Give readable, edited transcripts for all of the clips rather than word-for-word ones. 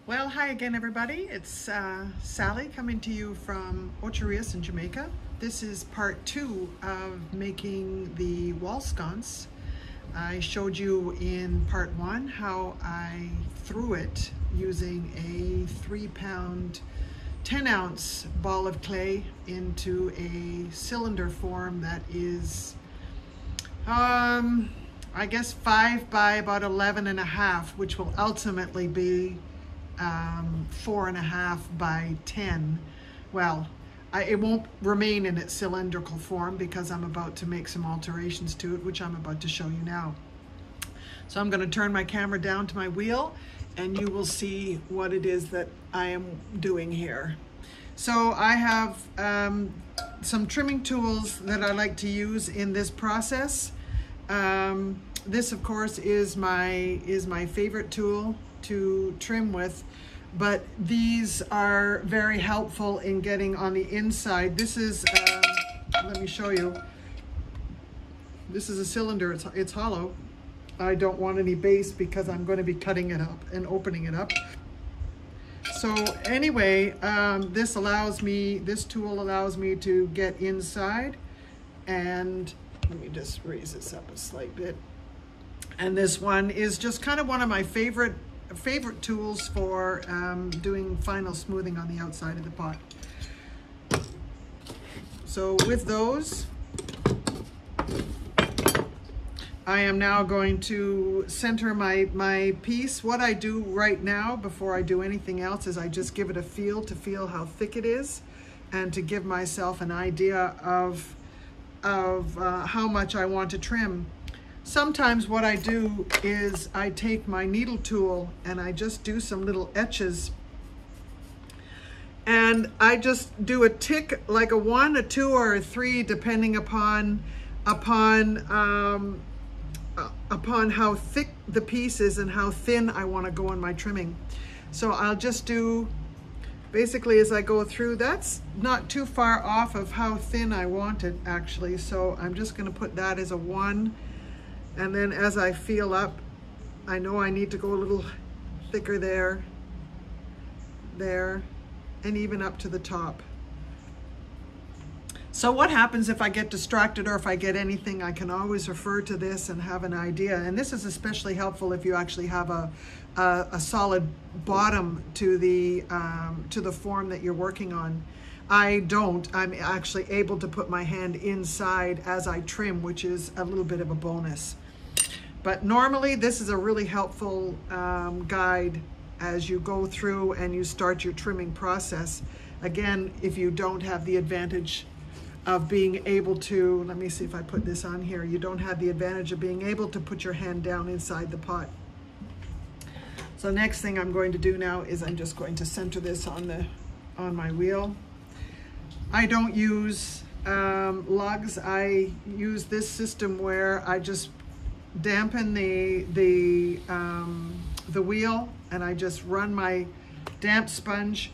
Well, hi again, everybody. It's Sally coming to you from Ocho Rios in Jamaica. This is part 2 of making the wall sconce. I showed you in part 1 how I threw it using a 3-pound, 10-ounce ball of clay into a cylinder form that is, I guess 5 by about 11.5, which will ultimately be 4.5 by 10. Well, it won't remain in its cylindrical form because I'm about to make some alterations to it, which I'm about to show you now. So I'm going to turn my camera down to my wheel and you will see what it is that I am doing here. So I have some trimming tools that I like to use in this process. This of course is my favorite tool to trim with, but these are very helpful in getting on the inside. This is, let me show you. This is a cylinder, it's hollow. I don't want any base because I'm going to be cutting it up and opening it up. So anyway, this tool allows me to get inside, and let me just raise this up a slight bit. And this one is just kind of one of my favorite tools for doing final smoothing on the outside of the pot. So with those, I am now going to center my piece. What I do right now before I do anything else is I just give it a feel to feel how thick it is and to give myself an idea of how much I want to trim. Sometimes what I do is I take my needle tool and I just do some little etches, and I just do a tick, like a 1, a 2, or a 3, depending upon how thick the piece is and how thin I want to go in my trimming. So I'll just do, basically as I go through, that's not too far off of how thin I want it actually. So I'm just going to put that as a 1. And then as I feel up, I know I need to go a little thicker there, and even up to the top. So what happens if I get distracted or if I get anything, I can always refer to this and have an idea. And this is especially helpful if you actually have a solid bottom to the form that you're working on. I don't. I'm actually able to put my hand inside as I trim, which is a little bit of a bonus. But normally this is a really helpful guide as you go through and you start your trimming process. Again, if you don't have the advantage of being able to, let me see if I put this on here, you don't have the advantage of being able to put your hand down inside the pot. So next thing I'm going to do now is I'm just going to center this on my wheel. I don't use lugs. I use this system where I just dampen the wheel, and I just run my damp sponge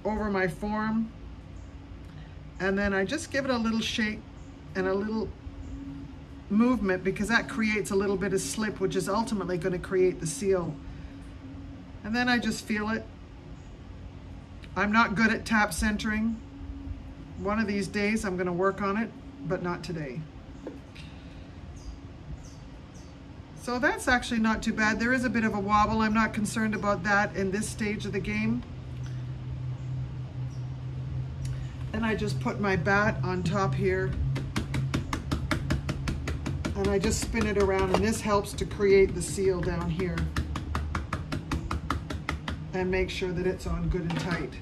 over my form, and then I just give it a little shake and a little movement, because that creates a little bit of slip, which is ultimately going to create the seal. And then I just feel it. I'm not good at tap centering. One of these days I'm going to work on it, but not today. So that's actually not too bad. There is a bit of a wobble. I'm not concerned about that in this stage of the game. And I just put my bat on top here, and I just spin it around, and this helps to create the seal down here and make sure that it's on good and tight.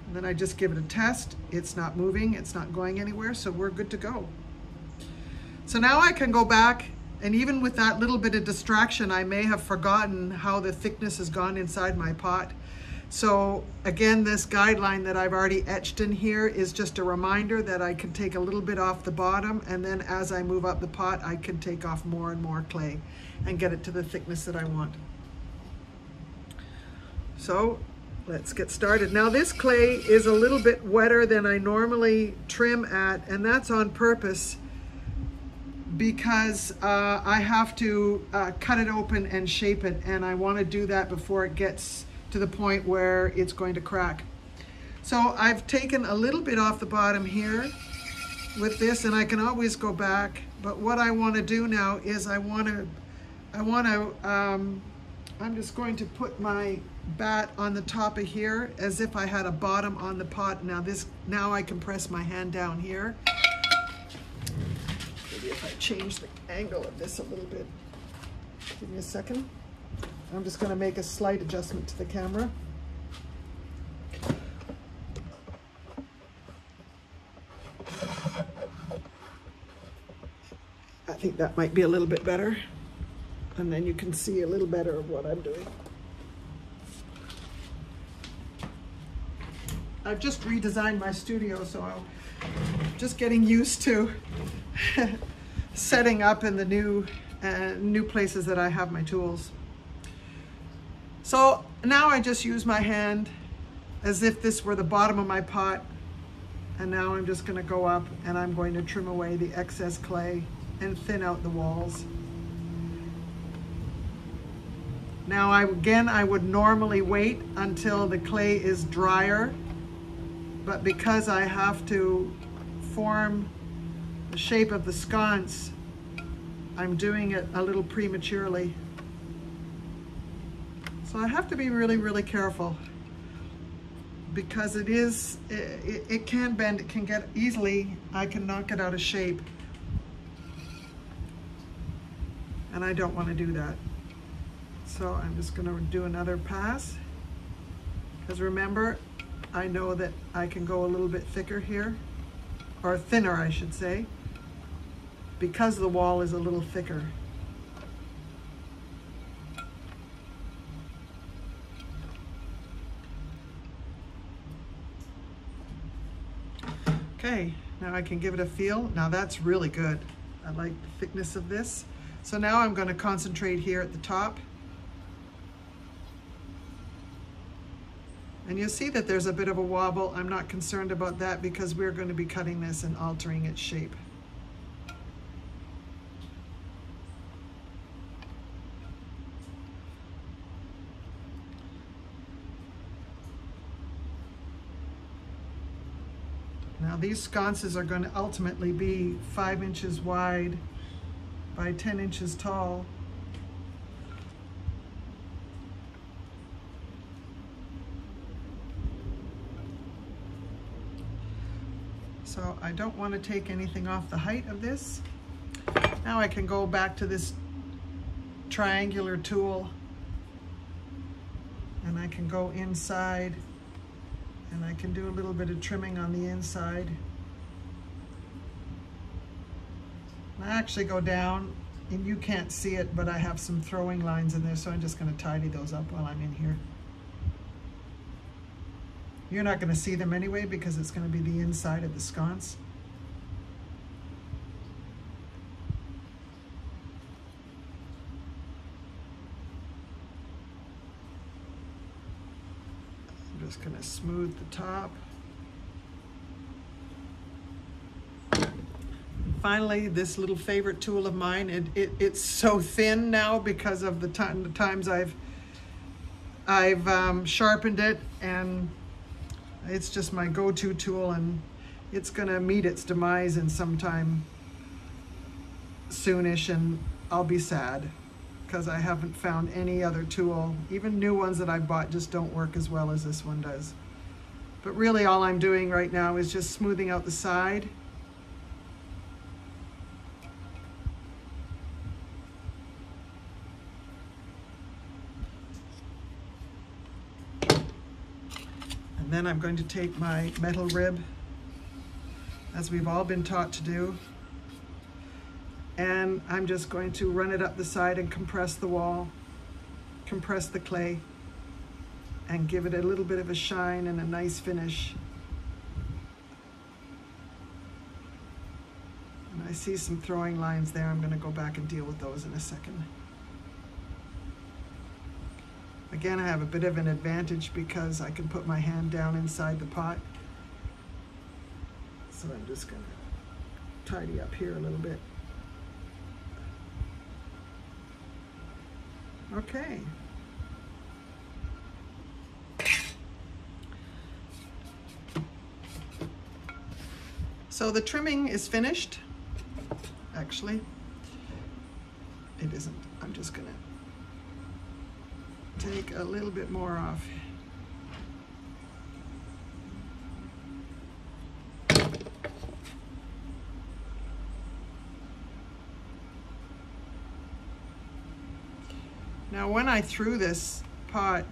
And then I just give it a test. It's not moving, it's not going anywhere, so we're good to go. So now I can go back, and even with that little bit of distraction, I may have forgotten how the thickness has gone inside my pot. So again, this guideline that I've already etched in here is just a reminder that I can take a little bit off the bottom, and then as I move up the pot, I can take off more and more clay and get it to the thickness that I want. So let's get started. Now this clay is a little bit wetter than I normally trim at, and that's on purpose because I have to cut it open and shape it, and I want to do that before it gets to the point where it's going to crack. So I've taken a little bit off the bottom here with this, and I can always go back, but what I want to do now is I'm just going to put my bat on the top of here as if I had a bottom on the pot. Now I can press my hand down here. Maybe if I change the angle of this a little bit. Give me a second. I'm just going to make a slight adjustment to the camera. I think that might be a little bit better. And then you can see a little better of what I'm doing. I've just redesigned my studio, so I'm just getting used to setting up in the new places that I have my tools. So now I just use my hand as if this were the bottom of my pot, and now I'm just going to go up and I'm going to trim away the excess clay and thin out the walls. Now I would normally wait until the clay is drier, but because I have to form the shape of the sconce, I'm doing it a little prematurely. So I have to be really, really careful, because it can bend, it can get easily, I can knock it out of shape. And I don't want to do that. So I'm just going to do another pass, because remember, I know that I can go a little bit thicker here, or thinner I should say, because the wall is a little thicker. Okay, now I can give it a feel. Now that's really good. I like the thickness of this. So now I'm going to concentrate here at the top. And you'll see that there's a bit of a wobble. I'm not concerned about that because we're going to be cutting this and altering its shape. Now these sconces are going to ultimately be 5 inches wide by 10 inches tall. So I don't want to take anything off the height of this. Now I can go back to this triangular tool, and I can go inside, and I can do a little bit of trimming on the inside. I actually go down, and you can't see it, but I have some throwing lines in there, so I'm just going to tidy those up while I'm in here. You're not going to see them anyway because it's going to be the inside of the sconce. I'm just going to smooth the top. Finally, this little favorite tool of mine, it's so thin now because of the times I've sharpened it, and it's just my go-to tool, and it's gonna meet its demise in some time soonish, and I'll be sad because I haven't found any other tool. Even new ones that I bought just don't work as well as this one does. But really all I'm doing right now is just smoothing out the side. And then I'm going to take my metal rib, as we've all been taught to do, and I'm just going to run it up the side and compress the wall, compress the clay, and give it a little bit of a shine and a nice finish. And I see some throwing lines there. I'm going to go back and deal with those in a second. Again, I have a bit of an advantage because I can put my hand down inside the pot. So I'm just going to tidy up here a little bit. Okay. So the trimming is finished. Actually, it isn't. I'm just gonna take a little bit more off. Now when I threw this pot,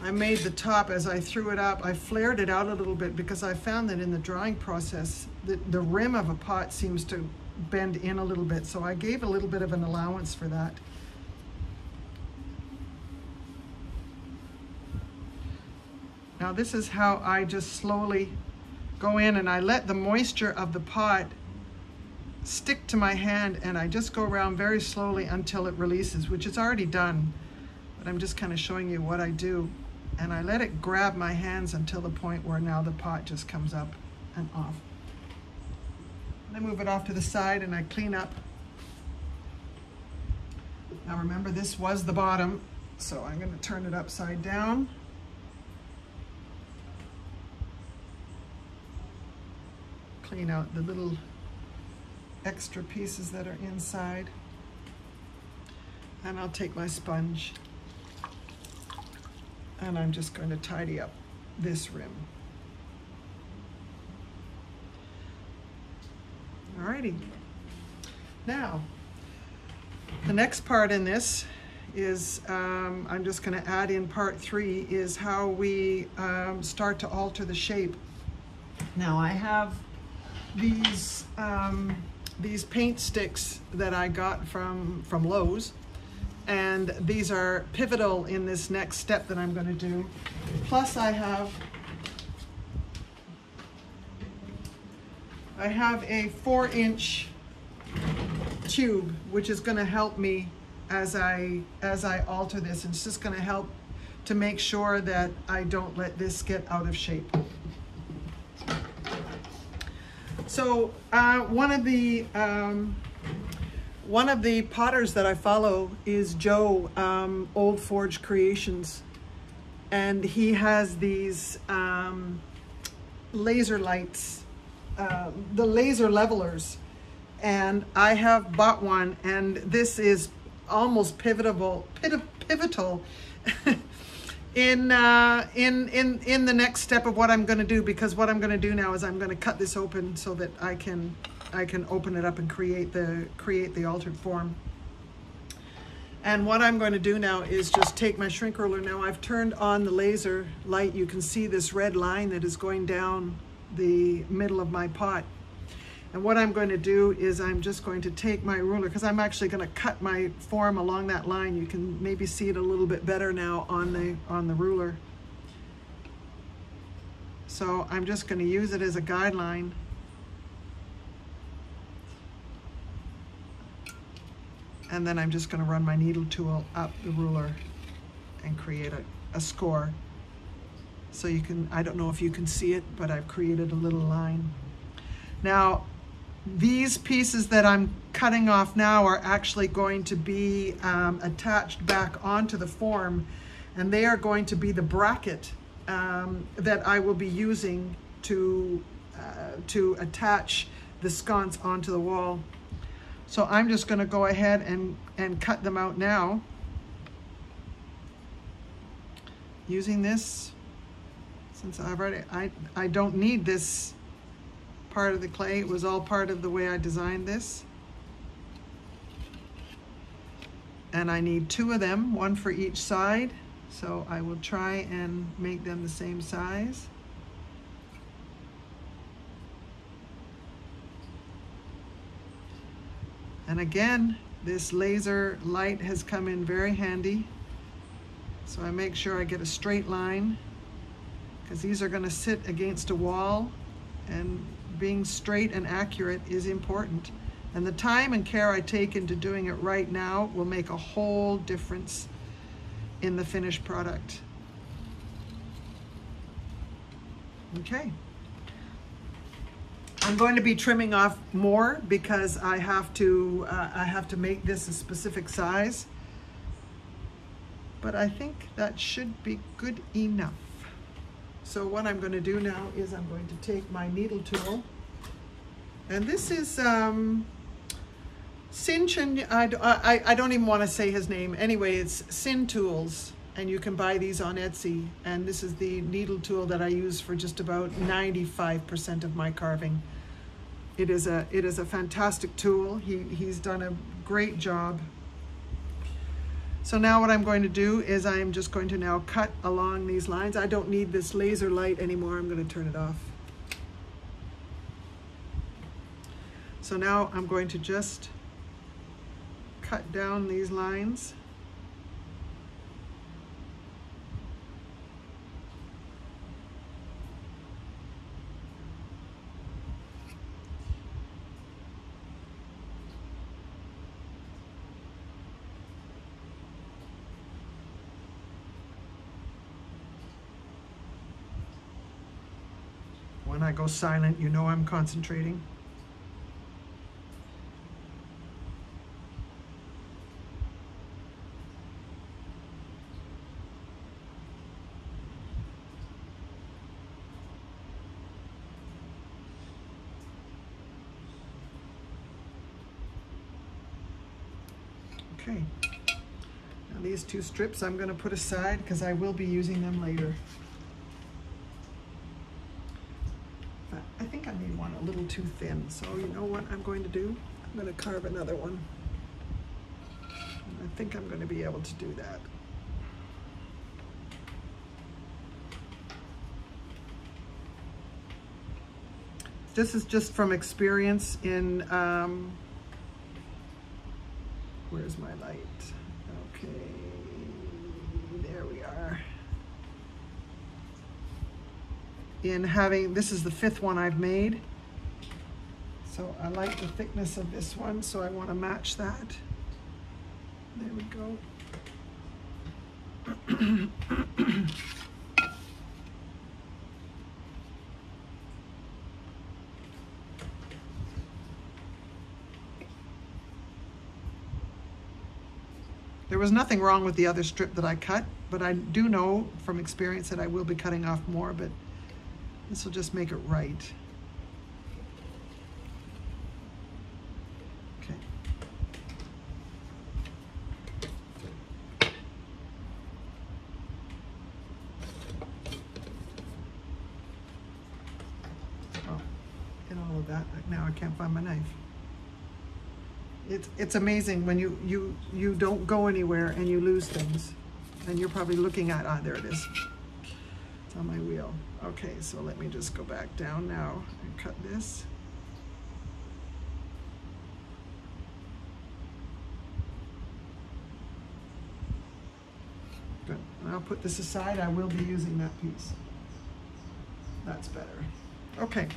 I made the top, as I threw it up, I flared it out a little bit because I found that in the drying process, the rim of a pot seems to bend in a little bit. So I gave a little bit of an allowance for that. Now this is how I just slowly go in, and I let the moisture of the pot stick to my hand, and I just go around very slowly until it releases, which is already done, but I'm just kind of showing you what I do. And I let it grab my hands until the point where now the pot just comes up and off. And I move it off to the side and I clean up. Now remember, this was the bottom, so I'm going to turn it upside down. Clean out the little extra pieces that are inside. And I'll take my sponge and I'm just going to tidy up this rim. Alrighty. Now, the next part in this is, I'm just going to add in part 3, is how we start to alter the shape. Now I have these paint sticks that I got from Lowe's, and these are pivotal in this next step that I'm going to do. Plus I have a 4-inch tube, which is going to help me as I alter this. It's just going to help to make sure that I don't let this get out of shape. So one of the potters that I follow is Joe, Old Forge Creations, and he has these laser lights, the laser levelers, and I have bought one, and this is almost pivotal in the next step of what I'm going to do, because what I'm going to do now is I'm going to cut this open so that I can open it up and create the altered form. And what I'm going to do now is just take my shrink roller. Now I've turned on the laser light. You can see this red line that is going down the middle of my pot. And what I'm going to do is I'm just going to take my ruler, because I'm actually going to cut my form along that line. You can maybe see it a little bit better now on the ruler. So I'm just going to use it as a guideline. And then I'm just going to run my needle tool up the ruler and create a score. So you can, I don't know if you can see it, but I've created a little line. Now, these pieces that I'm cutting off now are actually going to be attached back onto the form, and they are going to be the bracket that I will be using to attach the sconce onto the wall. So I'm just going to go ahead and cut them out now using this, since I've already, I don't need this part of the clay. It was all part of the way I designed this. And I need 2 of them, 1 for each side. So I will try and make them the same size. And again, this laser light has come in very handy. So I make sure I get a straight line, because these are going to sit against a wall, and being straight and accurate is important. And the time and care I take into doing it right now will make a whole difference in the finished product. Okay. I'm going to be trimming off more because I have to make this a specific size. but I think that should be good enough. So what I'm going to do now is I'm going to take my needle tool, and this is Cinch, and I don't even want to say his name. Anyway, it's Sin Tools, and you can buy these on Etsy, and this is the needle tool that I use for just about 95% of my carving. It is a fantastic tool. He's done a great job. So now what I'm going to do is I am just going to now cut along these lines. I don't need this laser light anymore. I'm going to turn it off. So now I'm going to just cut down these lines. When I go silent, you know I'm concentrating. Okay. Now these two strips I'm going to put aside because I will be using them later. I think I made one a little too thin, so you know what I'm going to do? I'm going to carve another one. And I think I'm going to be able to do that. This is just from experience in, where's my light? Okay, there we are. In having, this is the 5th one I've made. So I like the thickness of this one, so I want to match that. There we go. There was nothing wrong with the other strip that I cut, but I do know from experience that I will be cutting off more, but this will just make it right. Okay. Oh, and all of that. Now I can't find my knife. It's amazing when you don't go anywhere and you lose things. And you're probably looking at, there it is. It's on my wheel. Okay, so let me just go back down now and cut this. Good. And I'll put this aside. I will be using that piece. That's better. Okay.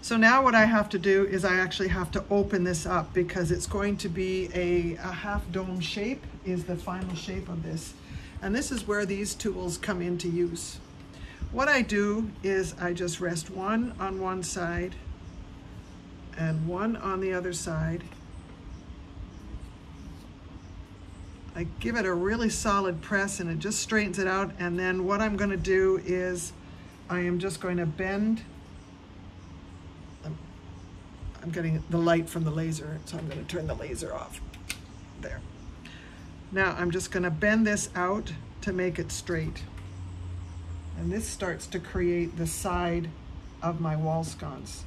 So now what I have to do is I actually have to open this up because it's going to be a half dome shape is the final shape of this. And this is where these tools come into use. What I do is I just rest one on one side and one on the other side. I give it a really solid press and it just straightens it out. And then what I'm going to do is I am just going to bend. I'm getting the light from the laser, so I'm going to turn the laser off. There. Now I'm just going to bend this out to make it straight. And this starts to create the side of my wall sconce.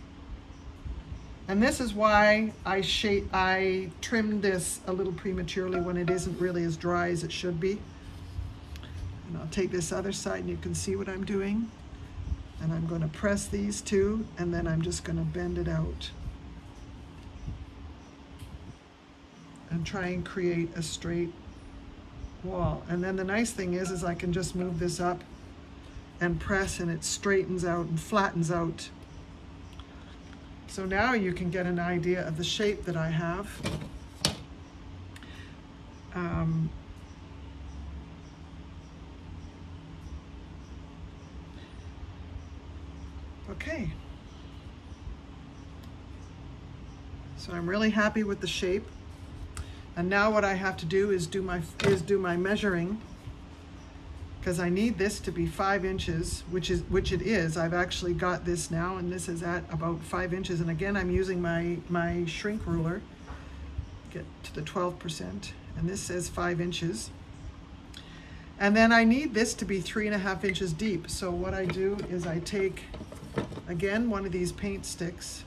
And this is why I trimmed this a little prematurely when it isn't really as dry as it should be. And I'll take this other side and you can see what I'm doing. And I'm going to press these two and then I'm just going to bend it out. And try and create a straight wall. And then the nice thing is I can just move this up and press and it straightens out and flattens out. So now you can get an idea of the shape that I have. Okay. So I'm really happy with the shape. And now what I have to do is do my measuring, because I need this to be 5 inches, which it is. I've actually got this now, and this is at about 5 inches. And again, I'm using my shrink ruler, get to the 12%, and this says 5 inches. And then I need this to be 3.5 inches deep. So what I do is I take, again, one of these paint sticks,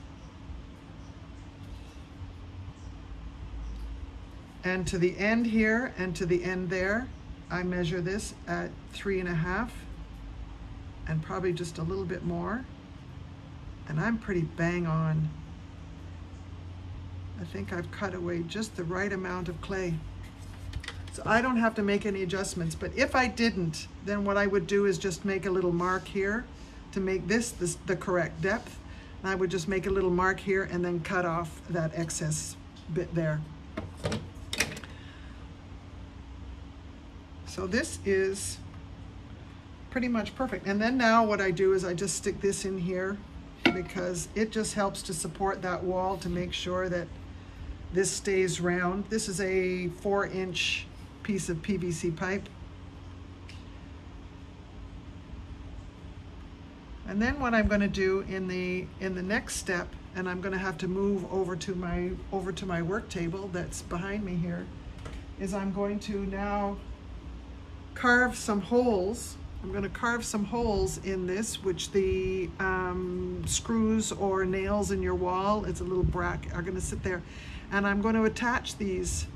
and to the end here and to the end there, I measure this at 3.5 and probably just a little bit more. And I'm pretty bang on. I think I've cut away just the right amount of clay. So I don't have to make any adjustments, but if I didn't, then what I would do is just make a little mark here to make this the correct depth. And I would just make a little mark here and then cut off that excess bit there. So this is pretty much perfect. And then now what I do is I just stick this in here, because it just helps to support that wall to make sure that this stays round. This is a 4-inch piece of PVC pipe. And then what I'm going to do in the next step, and I'm going to have to move over to my work table that's behind me here, is I'm going to now carve some holes. I'm going to carve some holes in this, which the screws or nails in your wall, it's a little bracket, are going to sit there. And I'm going to attach these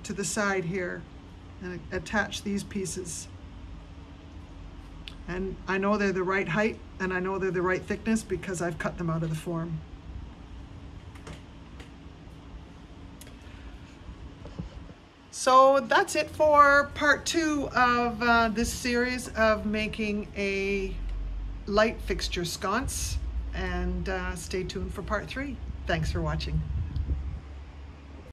to the side here and attach these pieces. And I know they're the right height and I know they're the right thickness because I've cut them out of the form. So that's it for part 2 of this series of making a light fixture sconce, and stay tuned for part 3. Thanks for watching.